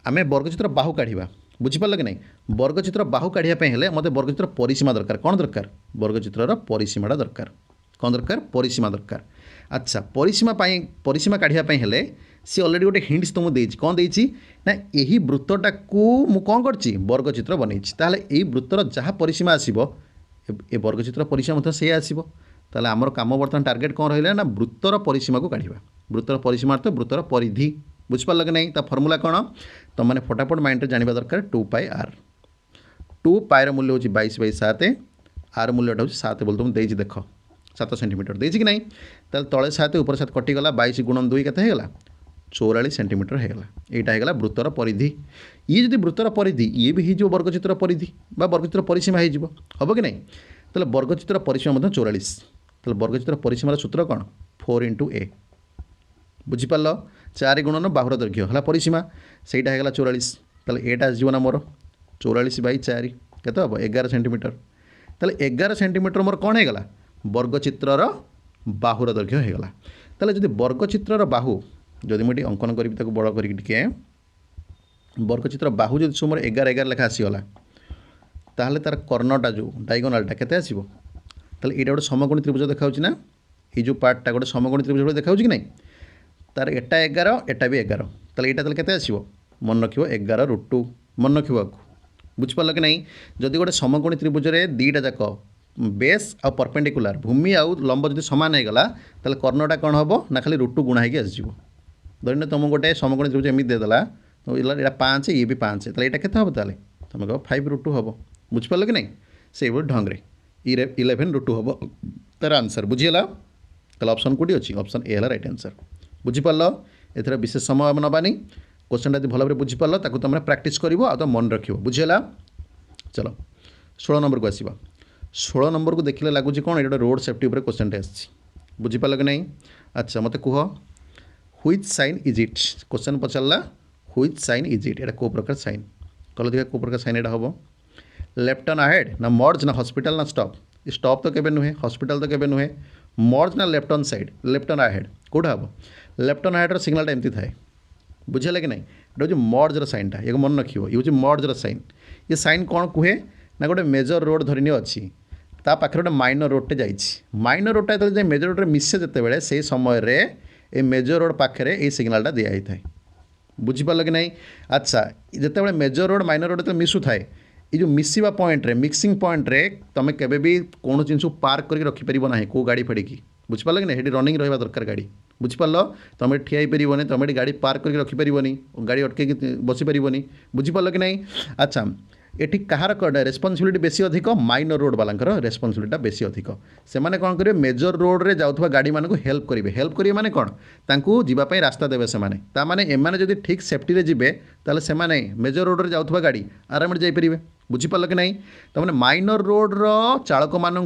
आम वर्गचित्र बाहु काढ़ा बुझीपार कि नहीं वर्गचित्र बाहु काढ़ापे मत वर्गचित्र परिसीमा दरकार कौन दरकार वर्गचित्र परिसीमाटा दरकार कौन दरकार परिसीमा दरकार अच्छा परिसीमा काढ़ापे हेले सी अलरेडी गोटे हिंट्स तुमको देछि कौन देछि ना यही वृत्तटा को मु कौन करछि वर्गचित्र बनैछि ताहले एही वृत्तर जहाँ परिसीमा आसीबो ए वर्गचित्र परिसीमा मत से आसीबो ताहले आमर काम बर्तमान टार्गेट कौन रहिला ना वृत्तर परिसीमा को काढ़ा वृत्तर परिसीमा अर्थ वृत्तर परिधि बुझिपार कि नहीं ता फर्मुला कौन तुम मैंने फटाफट माइंड जानवा दरकार 2πr 2π मूल्य हूँ 22/7 आर मूल्यटा हूँ 7 बोल तुम देख देख 7 सेंटीमीटर देछि कि नहीं ताल तले 7 ऊपर 7 कटिगला 22 × 2 केते होगा 44 सेंटीमीटर होगा यहाँ होगा वृत्तर परिधि ये जब वृत्तर परिधि ये भी हो वर्गचित्र परिधि बा वर्गचित्र परिसीमा हो हम कि नहीं ताले वर्गचित्र परिसीमा 44 ताले वर्गचित्र परिसीमार सूत्र कौन 4 इंटू ए बुझीपार 4 गुणन बाहुर दैर्घ्य है परिसीमा से 44 ताले एटा आसो ना मोर 44/4 केते हम 11 सेंटीमीटर ताले 11 सेंटीमीटर मोर कौन होगा वर्गचित्रर बाहुर दैर्घ्य होगा ताले जदि वर्गचित्रर बाहु जदि मुझे अंकन करी बड़ करके वर्गचित्र बाहु जो सब 11 लेखा आसीगला ताहले तार कर्णटा जो डायगोनालटा केते आसीबो ताहले एटा गोटे समकोणी त्रिभुज देखाउछ ना ये जो पार्टटा गोटे समकोणी त्रिभुज देखाउछ कि नहीं तार एटा 11 एटा भी 11 ताहले एटा ताहले केते आसीबो मन रखिबो 11√2 मन रखिबो बुझिपारल कि नहीं जदि गोटे समकोणी त्रिभुज रे दीटा जाक बेस आ परपेंडिकुलर भूमि आउ लंब जदि समान होगला ताहले कर्णटा कौन हम ना खाली √2 गुणा होगी आसो धरने तुम गोटे समकोणी त्रिभुज एमती देदेला तो यहाँ 5 ये भी 5 ताहले एटा केते हम ताहले तुम कह 5√2 हम बुझिपारल कि नहीं से ढंग रे 11√2 हम तार आंसर बुझीगला ताहले ऑप्शन कोटी अच्छी ऑप्शन ए है राइट आंसर बुझीपारल एथर विशेष समय नबानी क्वेश्चन यदि भल भाव बुझीपार तुम प्राक्ट कर मन रख बुझीगला चलो 16 नंबर को आसवा 16 नंबर को देखिले लगुच कौन ये रोड सेफ्टी उपर क्वेश्चन बुझीपाल कि नहीं। अच्छा मत कह which sign is it question पचारा ह्विच साइन इज इट यहाँ कौ प्रकार साइन कल देखा कौ प्रकार साइन यहाँ हम लेफ्ट टर्न अहेड ना मर्ज ना हॉस्पिटल ना स्टॉप स्टॉप तो केबे नुहे हॉस्पिटल तो केबे नुहे मर्ज ना left turn side left turn ahead कौटा हम लेफ्ट टर्न अहेड सिग्नलटा एमती थाए बुझे कि नहीं ये हूँ मर्जर साइनटा ये मन रख ये हूँ मर्जर साइन ये साइन कौन कहे ना गोटे मेजर रोड धरनी अच्छी ता पाखे गोटे माइनर रोडटे जाइए माइनर रोडटा जो मेजर रोड मिसे जिते से समय ये मेजर रोड पाखे ये सिग्नलटा दिखाई थाए बुझीपाल कि नहीं। अच्छा जिते मेजर रोड माइनर रोड जो मिसु थाए ये जो मिसिवा पॉइंट रे मिक्सिंग पॉइंट रे तुम केबे भी कौन जिन पार्क करके रखिपर ना कौ गाड़ी फाड़ी बुझीपाल कि नहीं रनिंग रहा दरकार गाड़ी बुझीपाल तुम ठिया पारनी तुम गाड़ी पार्क करके रखिपारनी गाड़ी अटक बसीपार बुझीपाल कि नहीं। अच्छा ये कहार रेस्पॉन्सिबिलिटी बेसी अधिक माइनर रोड वाला रेस्पॉन्सिबिलिटी बेसी अधिक से मैंने कौन करेंगे मेजर रोड रे जाऊथबा गाड़ी मानक हेल्प करेंगे माने कौन तांकू जीवाई रास्ता देवे से माने एमाने जदि ठीक सेफ्टी रे जिबे ताले से माने मेजर रोड रे जाऊथबा गाड़ी आराम से जाइपारे बुझीपाल कि नहीं। तो मैंने माइनर रोड रो चालक मानू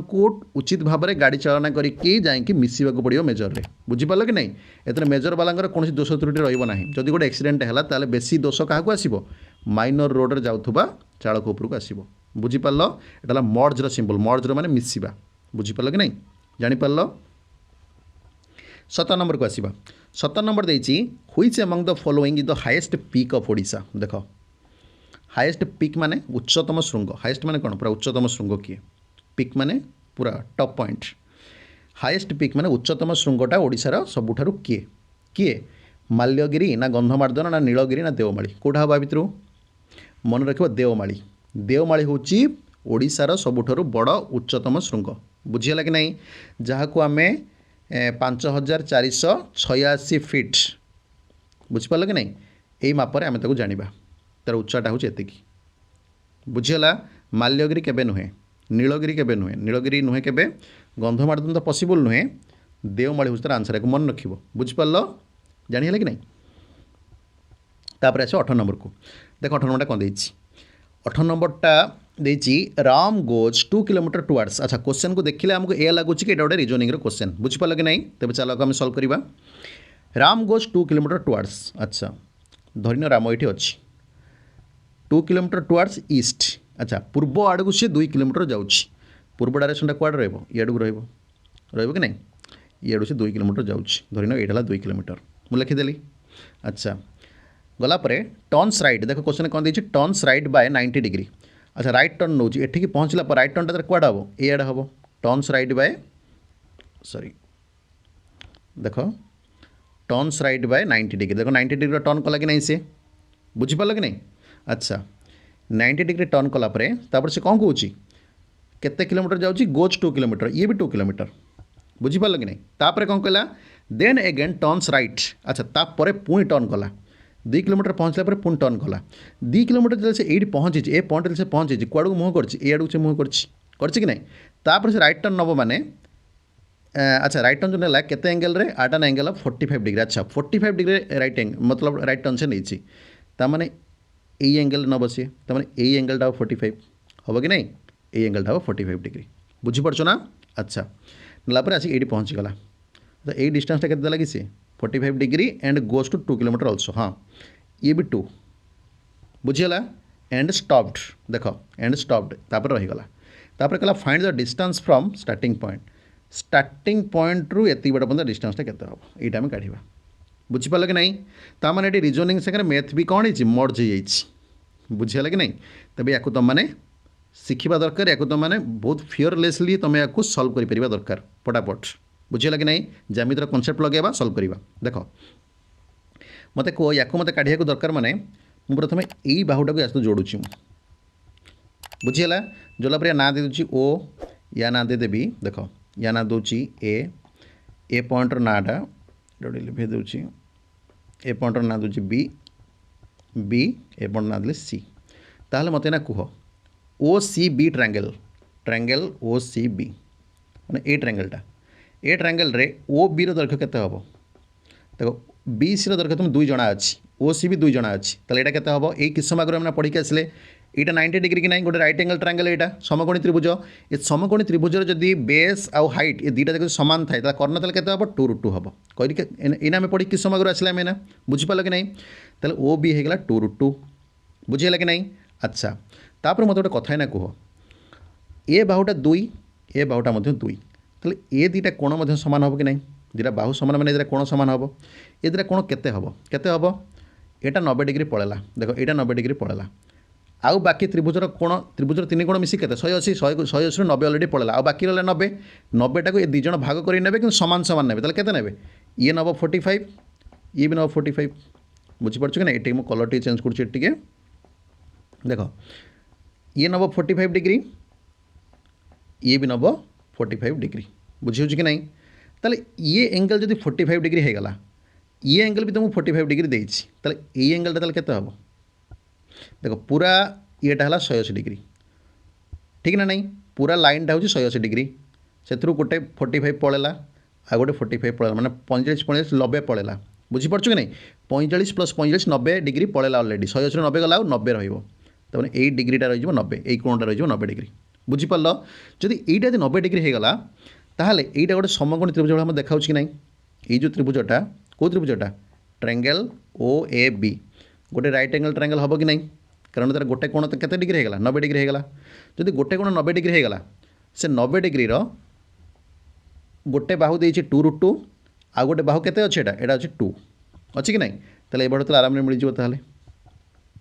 उचित भाव में गाड़ी चालना करके जाकि मिसवा पड़ो मेजर रे बुझीपाल कि नहीं। एथरे मेजर वाला कौन दोष त्रुटि रही जदि गोटे एक्सीडेंट है बेसी दोष क्या आसो माइनर रोड रे जाऊथबा चालक उपरको आसो बुझीपाल एटा मर्जर सिंबल मर्जर माने मिसवा बुझीपाल कि नहीं जानीपाल। 17 नंबर को आसवा 17 नंबर देछि which among the following is the highest peak of Odisha देख हाईएस्ट पीक माने उच्चतम श्रृंग हाईएस्ट माने कौन पूरा उच्चतम श्रृंग किए पीक माने पूरा टॉप पॉइंट हाईएस्ट पीक माने उच्चतम श्रृंगटा ओडिशार सबुठारु किए किए माल्यगिरी ना गंधमार्दन ना नीलगिरी ना देवमाली कौटा हम भितर मन रख देवमाली देवमाली हूँ ओडिशार सबुठारु बड़ उच्चतम श्रृंग बुझीगला कि नहीं जहाँ को आम 5486 फीट बुझीपाल कि नहीं यही मापरे आम ताको जानिबा तार उच्चटा हूँ एति बुझीगला। माल्यगिरी केबे नुहे नीलगिरी केबे नुहे नीलगिरी नुहे केबे गंधमार्दन तो पॉसिबल नुहे देवमाली हूँ तार आंसर को मन रखिबो बुझीपाल जानिहला कि नहीं। तापर आस 18 नंबर को देख 18 नंबरटा कौन देछि 18 नंबरटा देछि राम गोज 2 किलोमीटर टुवर्ड्स। अच्छा क्वेश्चन को देखिले हमको ए लगुच कि एटा गोटे रिजनिंग रो क्वेश्चन बुझीपाल कि नहीं तेज चलो आम सॉल्व करवा राम गोज 2 किलोमीटर टुवर्ड्स। अच्छा धरिन राम ये अच्छी 2 किलोमीटर टुवर्ड्स ईस्ट। अच्छा पूर्व आड़ को सी 2 किलोमीटर जाऊँगी पूर्व डायरेक्शन कौड़ रही कि नहीं ये से 2 किलोमीटर जाऊँगी धरिन ये 2 किलोमीटर मुझे लिखिदेली। अच्छा गलापर टर्न्स राइट देख क्वेश्चन कौन देछि टर्न्स राइट बाय 90 डिग्री। अच्छा राइट टर्न नौ एठिक पहुँचला पर राइट टर्नटा कौड़ा हम ये हम टर्न्स राइट बाय सॉरी देख टर्न्स राइट बाय 90 डिग्री देख 90 डिग्री टर्न कला कि नहीं सी बुझीपाल कि नहीं। अच्छा 90 डिग्री टर्न कलापर से कौन कौच केते किलोमीटर जाऊँगी गोज 2 किलोमीटर ये भी 2 किलोमीटर बुझीपाल कि नहीं। तापर कौन कहला देन अगेन टर्न्स राइट। अच्छा तापर पुणी टर्न कला 2 किलोमीटर पहुँचला पर पुणी टर्न कला 2 किलोमीटर जो से ये पहुँची ए पॉइंट से पहुँची कौड़ को मुँह कर से मुँह कर नहीं तापर से राइट टर्न नब मैंने अच्छा राइट टर्न जो ना केते एंगल रे आट एन एंगल ऑफ 45 डिग्री। अच्छा 45 डिग्री राइट एंगल मतलब राइट टर्न से नहीं ताने यही एंगल नब सी तमें यही एंगलटा 45 हम कि नहीं यही एंगलटा 45 डिग्री बुझीपार ना। अच्छा नापर आसिक ये पहुँचीगला तो यही डिस्टेंसटा के लगी सी 45 degree and goes to 2 kilometre also हाँ ये भी 2 बुझीगला एंड स्टॉप्ड देख एंड स्टॉप्ड तापर रहीगला तापर कहला find the distance from starting point रु एति बड़ पर्यंत डिस्टेंसटा केते हम एटा हम काढ़िबा बुझीपाल कि नहीं। ताମାନେ ଏଠି रिजनिंग सागर मैथ भी कौन है मर्ज हो बुझीगला कि नहीं तबे या तुम मैंने शिखा दरकार या तुम मैंने बहुत फियरलेसली तुम या सल्व कर दरकार फटाफट बुझीगला कि नहीं। ज्यामितिर कनसेप्ट लगेगा सल्व करवा देख मत कह या मत काढ़िया दरकार माने मुझे प्रथम यही बाहुटा को या जोड़ुची बुझीगला जोला पर ना दे दूची ओ या ना दे देवी देख या ना दूची ए पॉइंटर नाटा लिभे दूची ए पॉइंटर ना दूची बी ए पॉइंट ना दे सी ताहले मत ना कह O C B triangle O C B मैंने ए ट्रायंगलटा ए ट्रायंगल रे ओ बी दैर्घ्य केते हम देखो बी सी दैर्घ्य तुम 2 जना अच्छी ओ सी भी 2 जना अच्छी ताले एटा केते हम ए किस समय आगे हमने पढ़ी आसले এইটা 90 ডিগ্রি কি নাই গোটে রাইট एंगल ट्रायंगल এইটা সমকোণী ত্রিভুজ এ সমকোণী ত্রিভুজর যদি বেস আউ হাইট এ দুইটা যদি সমান থাকে তাহলে কর্ণ তাহলে কেতে হব 2√2 হব কইলি এনা আমি পড়ি কি সময় করে আসলে আমি না বুঝি পারল কি নাই তাহলে ও বি হয়ে গেল 2√2 বুঝি হলা কি নাই আচ্ছা তারপরে মতো গোটে কথাই না কুহ এ বাহুটা 2 এ বাহুটা মধ্যে 2 তাহলে এ দুইটা কোণ মধ্যে সমান হব কি নাই দুইটা বাহু সমান মানে এদের কোণ সমান হব এ দুইটা কোণ কেতে হব এটা 90 ডিগ্রি পড়েলা দেখো এটা 90 ডিগ্রি পড়েলা आउ बाकी त्रिभुजर कोण त्रिभुजर तीन कोण मिसी के 180 180 90 अलरेडी पड़ेगा आ बाकी रहा 90 90 टाक ये दुज भाग कर कि सामान सामान ने के ने ये नब 45 ये भी नब 45 बुझीपार कि ना ये मुझे कलर टी चेंज कर देख ये नब 45 डिग्री ये भी नब 45 डिग्री बुझी कि नहीं ताले ये एंगल जब 45 डिग्री हो गला ये एंगल भी तुमको 45 डिग्री देती ये एंगलटा के हम देखो पूरा येटा है 180 डिग्री ठीक ना नहीं पूरा लाइनटा हूँ 180 डिग्री से गोटे 45 पड़ेगा आ गोटे 45 पड़ेगा मैंने 45 45 90 पड़ेगा बुझीपार कि नहीं 45 प्लस 45 90 डिग्री पड़ेगा अलरेडी 180 90 गला 90 रही ये डिग्रीटा रही 90 ये कोणटा रही 90 डिग्री बुझीपार जदि यहीटा यदि 90 डिग्री होगला ताहले यहीटा गोटे समकोणी त्रिभुज भाव देखा कि नहीं ये जो त्रिभुजटा कौ त्रिभुजटा ट्रायंगल ओ ए बी गोटे राइट एंगल ट्रायंगल हम कि नहीं कारण तार गोटे कोण तो केते डिग्री होगा 90 डिग्री होगा जदि गोटे कोण 90 डिग्री होगा से 90 डिग्री गोटे बाहु देती 2√2 आ गोटे बाहु केते अच्छे एटा अच्छे 2 अच्छी कि नहीं ताले बड़ तो आराम मिल जाए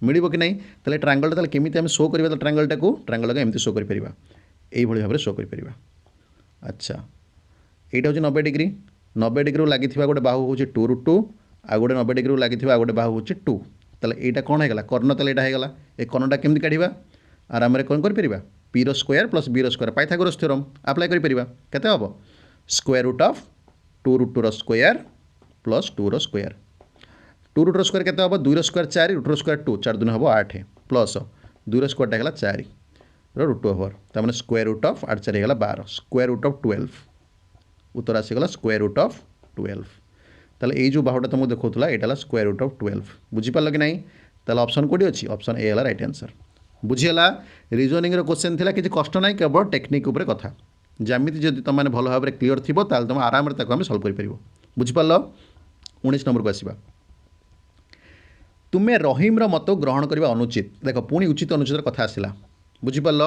मिल कि नहीं ताले ट्रायंगलटा ताले केमिति हम शो करबा ट्रायंगलटा को एमती शो कर परिबा एई भली भाबरे शो कर परिबा अच्छा एटा होची 90 डिग्री 90 डिग्री लागिथिबा गोटे बाहु होची 2√2 आ गोटे 90 डिग्री लागिथिबा आ गोटे बाहु होची 2 ताले एटा कोण होगा कर्ण ताले एटा होगा ए कर्णटा केमती काढ़ा आराम कौन कर P square plus B square Pythagoras theorem apply कर केते हम square root of 2√2 square plus 2 square 2√2 square केते हम 2 स्क्वायर 4 रूट स्क्वायर 2 4 दून हम 8 प्लस 2 स्क्वायरटा होगा 4 रूट ओवर तमें स्क्वायर रूट ऑफ 8 4 होगा 12 स्क्वायर रूट ऑफ 12 उत्तर आसीगला स्क्वायर रूट ऑफ 12 ताले ये जो बाहुटा तुमको देखा यहाँ स्क्वायर रूट ऑफ 12 बुझीपार कि नहीं ताले ऑप्शन कोडी अच्छी ऑप्शन ए है राइट आंसर बुझीगला रिजनिंग क्वेश्चन थी किसी कष्ट ना केवल टेक्निक उपर कथा जमीती जब तुम मैंने भल भाव में क्लीयर थी तुम आराम से आम सल्व कर बुझीपार 19 नंबर को आसवा तुम्हें रहीम्र मत ग्रहण करने अनुचित देख पुणी उचित अनुचित कथा आसला बुझीपार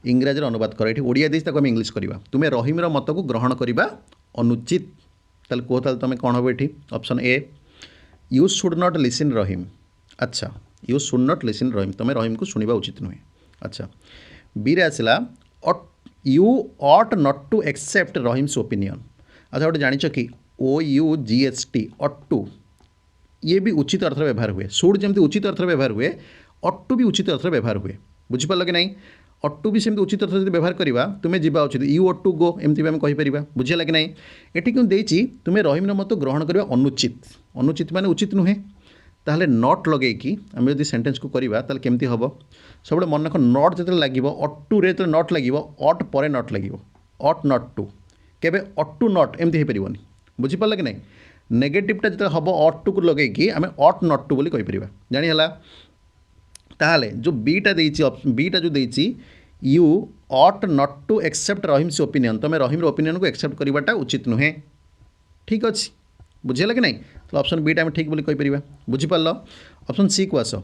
इंग्राजी अनुवाद कर ये ओडिया देश आम इंग्लीश करवा तुम्हें रहीम्र मत को ग्रहण करने अनुचित ताले कह ताले तुम कौन हम ये option A you should not listen Rahim अच्छा you should not listen Rahim तुम रहीम को शुणा उचित नुहे अच्छा बी रे आसला you ought not to accept Rahim's opinion अच्छा गोटे जान कि OUGHT ऑट टू ये भी उचित अर्थ व्यवहार हुए शुड जमी उचित अर्थ व्यवहार हुए ऑट टू भी उचित अर्थ व्यवहार हुए बुझीपार कि नहीं ऑट टू भी सेमती उचित अर्थ व्यवहार करवा तुम्हें जावा उचित यू ऑट टू गो एमती भी आम कहीपर बुझेगा कि नहीं ये क्यों देती तुम्हें रहीम्र मत ग्रहण करवा अनुचित अनुचित माने उचित नुहे ताहले नट लगे आम जब सेंटेंस को करवा ताहले केमती हम सब मन रख नट जो लगे ऑट टू रे जो नट लगे ऑट पर नट लगे ऑट नट टू केबे ऑट टू नट एमती हो पारनि बुझीपार कि नहीं नेगेटिवटा जो हम ऑट टू को लगे आम ऑट नट टू बोली कहीपर जानीला ताहले जो बीटा बीटा जो देती you ought not to accept Rahim's opinion तुम रहीम्र ओपिनियन को एक्सेप्ट करवाटा उचित नुहे ठीक अच्छे बुझेगा कि नहीं तो ऑप्शन बीटा आम ठीक बोली कहीपर बुझीपार ऑप्शन सी को आस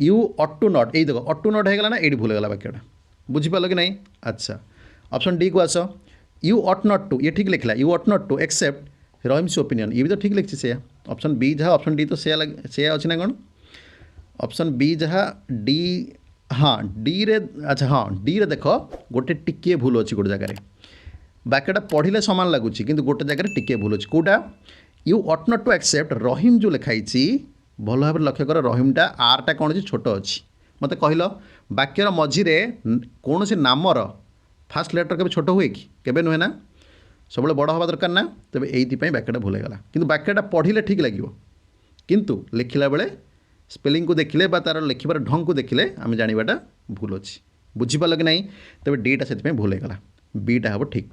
यू ऑट टू नट ये देख ऑट टू नट होगा ना ये भूल गला वाक्यटा बुझीपार कि नहीं अच्छा ऑप्शन डी को आस यू ऑट नट टू ये ठीक लिखला you ought not to accept Rahim's opinion ये भी तो ठीक लिखी से ऑप्शन बी जहाँ ऑप्शन डी तो से अच्छी ना कौन ऑप्शन बी जहाँ डी हाँ डी रे अच्छा हाँ डी रे देख गोटे टिके भूल अच्छी गोटे जगार बाक्यटा पढ़ले सामान लगुच कि गोटे जगह टिके भूल अच्छी कौटा you ought not to accept Rahim जो लिखाई भल भाव लक्ष्य कर रहीमटा आरटा कौन अच्छी छोट अच्छी मत कहल वाक्यर मझीरे कौन से नामर फास्ट लेटर के छोट हुए कि केबे नुहे ना सब बड़ हवा दरकार ना तेज ये वाक्यटा भूल गला कि वाक्यटा पढ़ले ठीक लगे किंतु लिखला बेले स्पेलिंग को देखिले तार लिखार ढंग को देखिले आम जानाटा भूल अच्छी बुझीपार कि नहीं तेज डीटा से भूल गला बीटा हम ठीक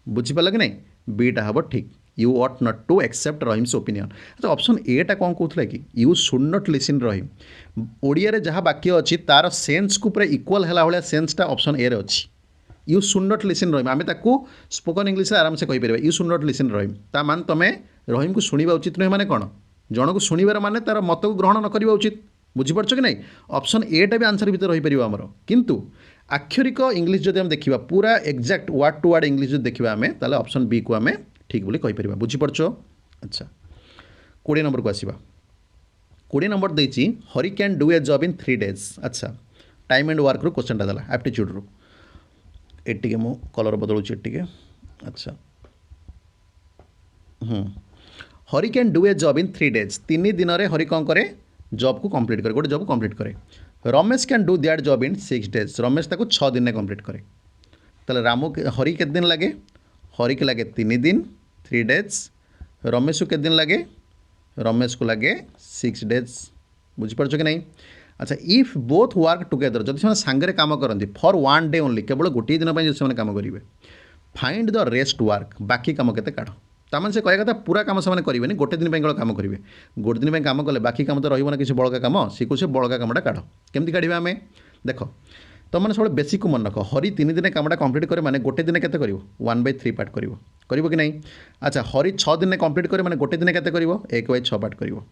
बुझीपार कि नहीं बीटा हम ठीक you ought not to accept Rahim's opinion. अच्छा ऑप्शन एटा कौन कहूला कि you should not listen Rahim Odia जहाँ वाक्य अच्छी तार सेन्स को पूरा इक्वल है भाया सेन्सटा ऑप्शन ए रे अच्छी यू शुड नॉट लिसन रहीम आम ताकू स्पोकन इंग्लिश आराम से कहीपर यू शुड नॉट लिसन रहीम ता मान तुम रहीम को शुणा उचित नुहे माने कौन जन को शुणवार माने तार मत को ग्रहण न करवा उचित बुझीपार कि नहीं ऑप्शन एटा भी आंसर भितर रहीपर आमर किंतु आक्षरिक इंग्लिश जब आम देखा पूरा exact word to word English देखा आम ताले ऑप्शन बी को आम ठीक बोली कहीपर बुझीपार। अच्छा 20 नंबर को आसवा 20 नंबर देती Hari can do a job in 3 days। अच्छा टाइम एंड वर्क रू क्वेश्चन देला एप्टीट्यूड रू एटिके मु कलर बदलुची एटिके। अच्छा Hari can do a job in 3 days 3 दिन में हरि कौन करे जॉब को कंप्लीट करे गोटे जॉब कंप्लीट करे। Ramesh can do that job in 6 days Ramesh ताको 6 दिन में कंप्लीट करे ताले रामू हरि के दिन लगे हरि के लगे 3 दिन 3 days रमेश को कितने दिन लगे रमेश को लगे 6 days बुझीपार कि नहीं। अच्छा इफ बोथ वर्क टुगेदर जब से सांगे काम करती फॉर 1 day ओनली केवल गोटे दिन पर जो काम करेंगे फाइंड द रेस्ट वर्क बाकी काम केते काढ़ ताମାନେ से कह कथा पूरा काम से करेंगे गोटे दिन केवल काम करेंगे गोटे दिन काम कले बाकी काम तो रहा किसी बड़का काम सी कौन से बड़का कामटा काढ़ केमती काढ़ा आम देख तुम मैंने सब बेसिक को मन रख हरि 3 दिन कामटा कंप्लीट करे माने गोटे दिन केते करिवो 1/3 पार्ट करिवो कि नहीं। अच्छा हरि 6 दिन कंप्लीट करे माने गोटे दिन केते करिवो 1/6 पार्ट करिवो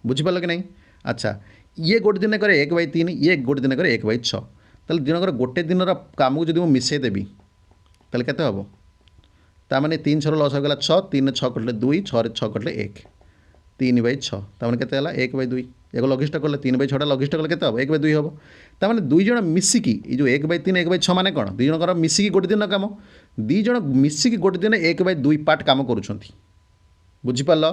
बुझिपाल कि नहीं। अच्छा ये गोटे दिन करे 1/3 ये गोटे दिन करे 1/6 ताले दिनकर गोटे दिन काम को जब मिसई देवी ताले केते हबो तामाने 3 6 लस होगला 6 3 6 कटले 2 6 6 कटले 1 3/6 तामाने केते हला 1/2 एक लघिष्ठ कले 3/6 लघिष्ठ कले केते हबो 1/2 हबो तामाने 2 जण मिसिकी ये जो 1/3 1/6 माने कोन 2 जणकर मिसिकी गोटे दिन काम 2 जण मिसिकी गोटे दिन 1/2 पार्ट काम करूछंती बुझिपाल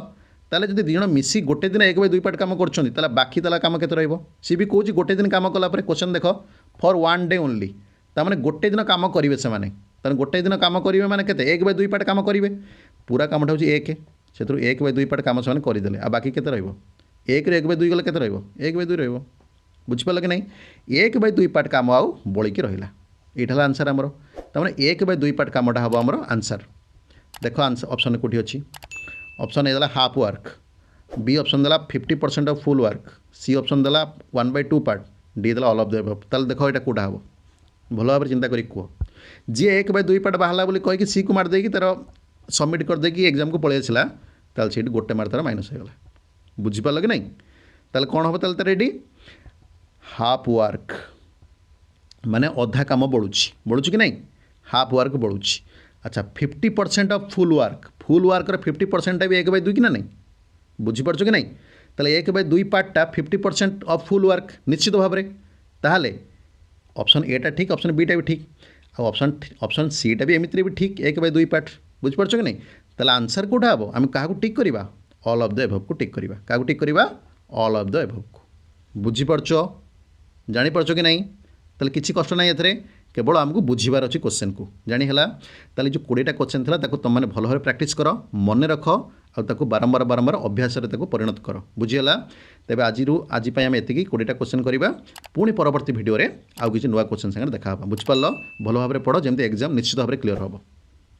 ताले जदि 2 जण मिसिकी गोटे दिन 1/2 पार्ट काम करूछंती ताले बाकी ताला काम केते रहइबो सी भी कहूची गोटे दिन काम कला परे क्वेश्चन देखो फॉर 1 day ओनली तामाने गोटे दिन काम करिवे से माने ताने गोटे दिन काम करेंगे माने केते 1/2 पार्ट काम करेंगे पूरा कामटा हूँ 1 से 1/2 पार्ट काम से करदे आ बाकी केते रहिबो 1 रे 1/2 गले केते रहिबो 1/2 रहिबो बुझिपाल कि नहीं 1/2 पार्ट काम आउ बळिकी रहिला एटा आंसर आमर तामाने 1/2 पार्ट कामटा हम आमर आंसर देखो आंसर ऑप्शन कोठी अछि ऑप्शन ए देला हाफ वर्क बी ऑप्शन देला 50% of full work C option देला 1/2 पार्ट डी देला ऑल ऑफ द अबव ताल देखो एटा कोटा हबो भल भाव चिंता करी कह जी 1/2 पार्ट बाहला बोली कहीकि सी को मार देकी तार सबमिट कर देकी एग्जाम को पळै आसला ताल सेठी गोटे मार्क तार माइनस हो गला बुझिपाल कि नहीं ताल कौन हम ताल रेडी हाफ वर्क माने अधा काम बढ़ुची कि नहीं हाफ वर्क बढ़ुची। अच्छा 50% ऑफ फुल वर्क 50% भी 1/2 कि ना नहीं बुझीपार कि नहीं ताले 1/2 पार्टा 50% ऑफ फुल वर्क निश्चित भाव में ताहले ऑप्शन एटा ठीक ऑप्शन बीटा भी ठीक ऑप्शन सीटा भी एमती भी ठीक 1/2 पार्ट बुझीपार कि नहीं ताले आंसर कोटा हम आम क्या टिक करवा ऑल ऑफ द एभव को टिक करवा क्या टिक करवा ऑल ऑफ द एभव को बुझीपार जानीपार कि नहीं ताले किसी कष्ट ना ये केवल आमको बुझीबार अच्छी क्वेश्चन को जानीला ताले जो 20टा क्वेश्चन था तुम मैंने भल भाव प्रैक्टिस कर मन रख आउ बारंबार अभ्यास परिणत कर बुझीगला तेज आज आम एति 20टा क्वेश्चन करवा पुणी परवर्ती भिडियो आउ किसी नुआ क्वेश्चन सागर देखा बुझिपार भल भाव पढ़ जमी एग्जाम निश्चित भाव क्लीयर हम।